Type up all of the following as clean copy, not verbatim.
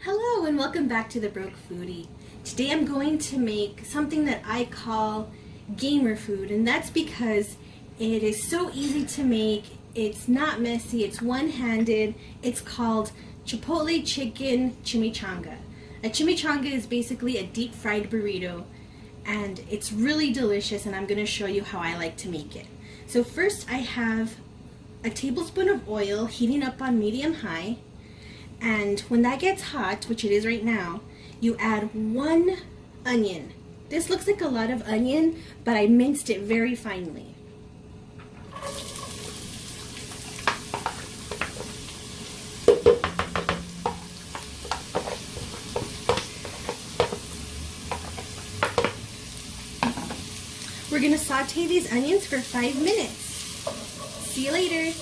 Hello and welcome back to The Broke Foodie. Today I'm going to make something that I call gamer food, and that's because it is so easy to make, it's not messy, it's one-handed. It's called Chipotle Chicken Chimichanga. A chimichanga is basically a deep fried burrito, and it's really delicious, and I'm going to show you how I like to make it. So first I have a tablespoon of oil heating up on medium-high. And when that gets hot, which it is right now, you add 1 onion. This looks like a lot of onion, but I minced it very finely. We're going to saute these onions for 5 minutes. See you later.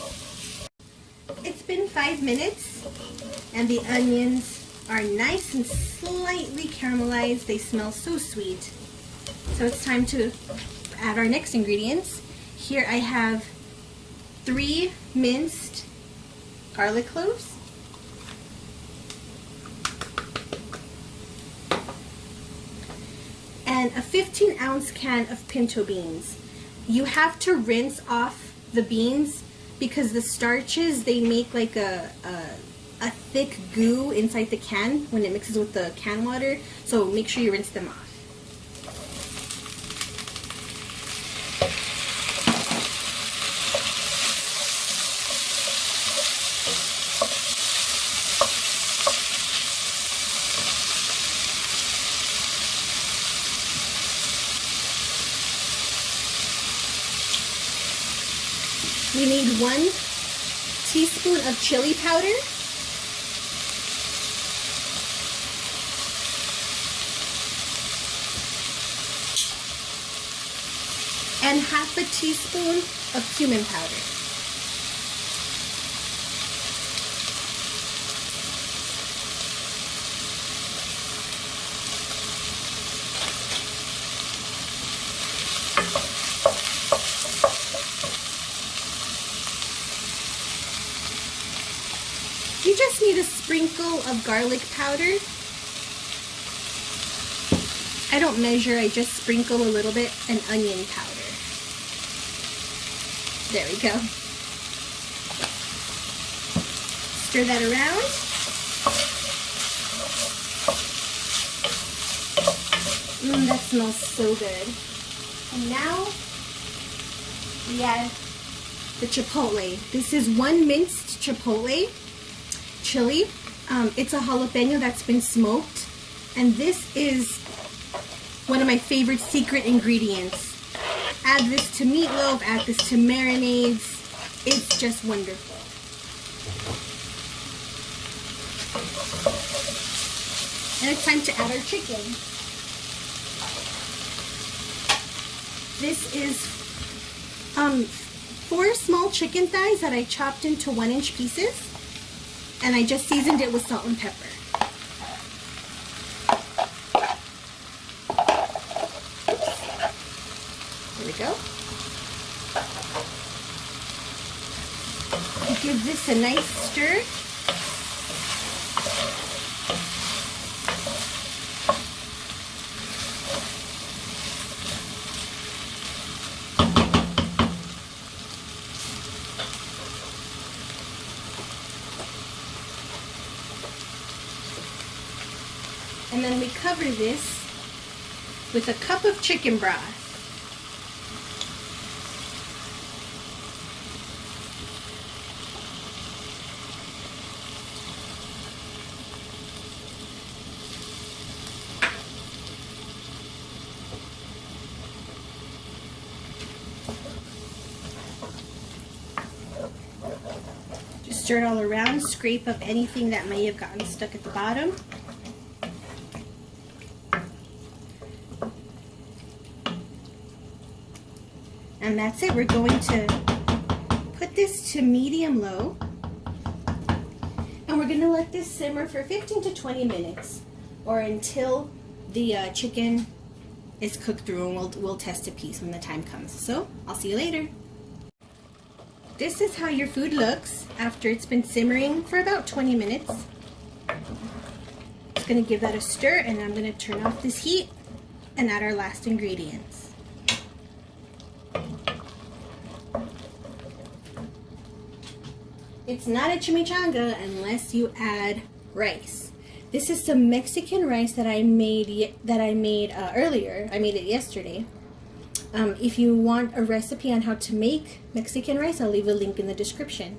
It's been 5 minutes, and the onions are nice and slightly caramelized. They smell so sweet. So it's time to add our next ingredients. Here I have 3 minced garlic cloves, and a 15-ounce can of pinto beans. You have to rinse off the beans because the starches, they make like a thick goo inside the can when it mixes with the can water, so make sure you rinse them off. We need 1 teaspoon of chili powder, and half a teaspoon of cumin powder. You just need a sprinkle of garlic powder. I don't measure, I just sprinkle a little bit, and onion powder. There we go. Stir that around. That smells so good. And now we add the chipotle. This is 1 minced chipotle chili. It's a jalapeno that's been smoked, and this is one of my favorite secret ingredients. Add this to meatloaf, add this to marinades. It's just wonderful. And it's time to add our chicken. This is 4 small chicken thighs that I chopped into 1-inch pieces. And I just seasoned it with salt and pepper. There we go. Give this a nice stir. And then we cover this with a cup of chicken broth. Just stir it all around, scrape up anything that may have gotten stuck at the bottom. And that's it. We're going to put this to medium-low, and we're going to let this simmer for 15 to 20 minutes, or until the chicken is cooked through, and we'll test a piece when the time comes. So I'll see you later. This is how your food looks after it's been simmering for about 20 minutes. going to give that a stir, and I'm going to turn off this heat and add our last ingredients. It's not a chimichanga unless you add rice. This is some Mexican rice that I made earlier. I made it yesterday. If you want a recipe on how to make Mexican rice, I'll leave a link in the description.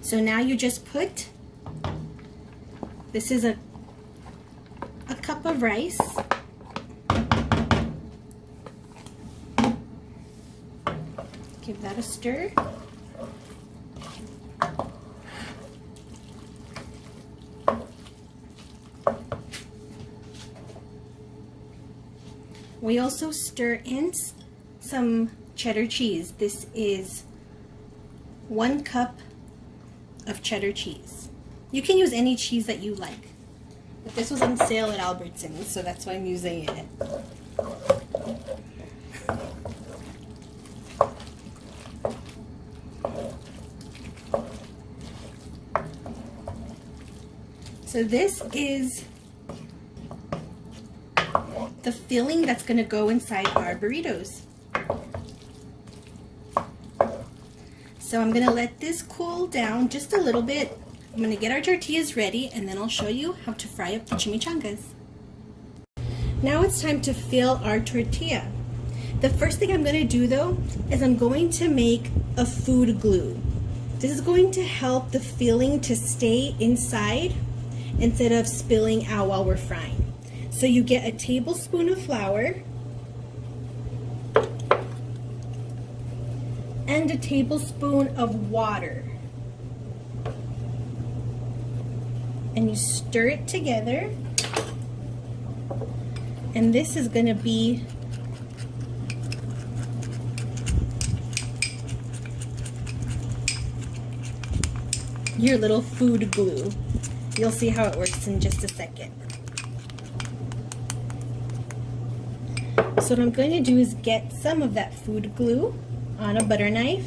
So now you just put, this is a cup of rice. Give that a stir. We also stir in some cheddar cheese. This is 1 cup of cheddar cheese. You can use any cheese that you like, but this was on sale at Albertsons, so that's why I'm using it. So this is the filling that's going to go inside our burritos. So I'm going to let this cool down just a little bit. I'm going to get our tortillas ready, and then I'll show you how to fry up the chimichangas. Now it's time to fill our tortilla. The first thing I'm going to do though is I'm going to make a food glue. This is going to help the filling to stay inside instead of spilling out while we're frying. So you get a tablespoon of flour and a tablespoon of water. And you stir it together. And this is going to be your little food glue. You'll see how it works in just a second. So what I'm going to do is get some of that food glue on a butter knife.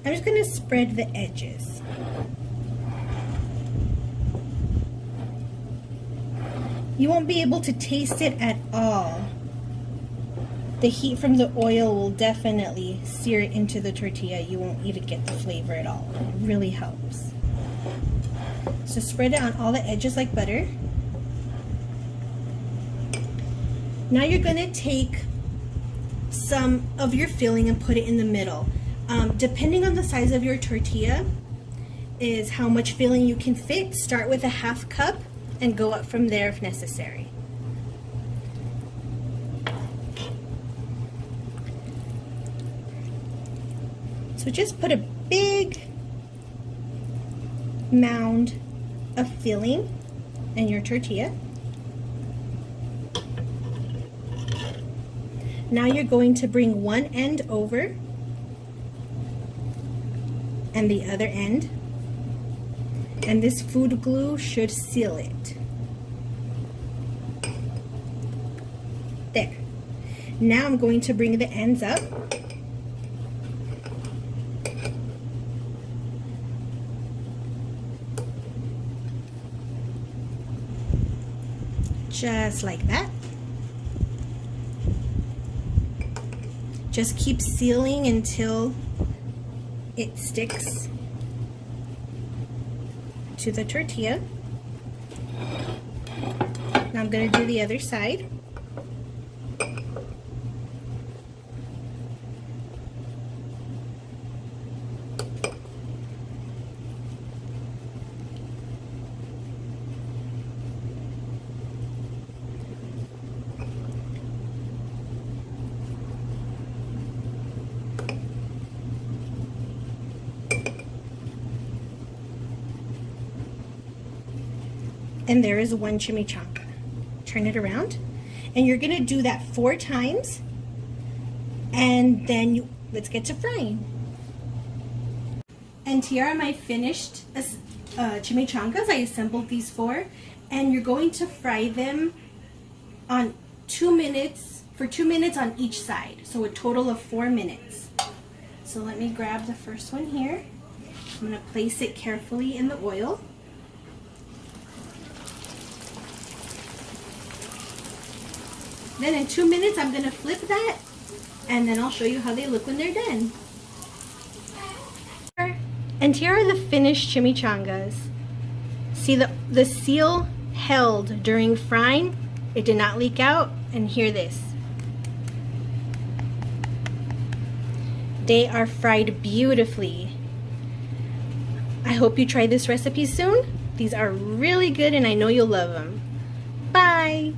I'm just going to spread the edges. You won't be able to taste it at all. The heat from the oil will definitely sear it into the tortilla. You won't even get the flavor at all. It really helps. So spread it on all the edges like butter. Now you're going to take some of your filling and put it in the middle. Depending on the size of your tortilla is how much filling you can fit. Start with a 1/2 cup and go up from there if necessary. So just put a big mound of filling in your tortilla. Now you're going to bring one end over and the other end, and this food glue should seal it. There. Now I'm going to bring the ends up. Just like that. Just keep sealing until it sticks to the tortilla. Now I'm going to do the other side. And there is one chimichanga. Turn it around, and you're gonna do that 4 times, and then let's get to frying. And here are my finished chimichangas. I assembled these 4, and you're going to fry them on 2 minutes, for 2 minutes on each side, so a total of 4 minutes. So let me grab the first one here. I'm gonna place it carefully in the oil. Then in 2 minutes, I'm gonna flip that, and then I'll show you how they look when they're done. And here are the finished chimichangas. See the seal held during frying? It did not leak out, and hear this. They are fried beautifully. I hope you try this recipe soon. These are really good and I know you'll love them. Bye!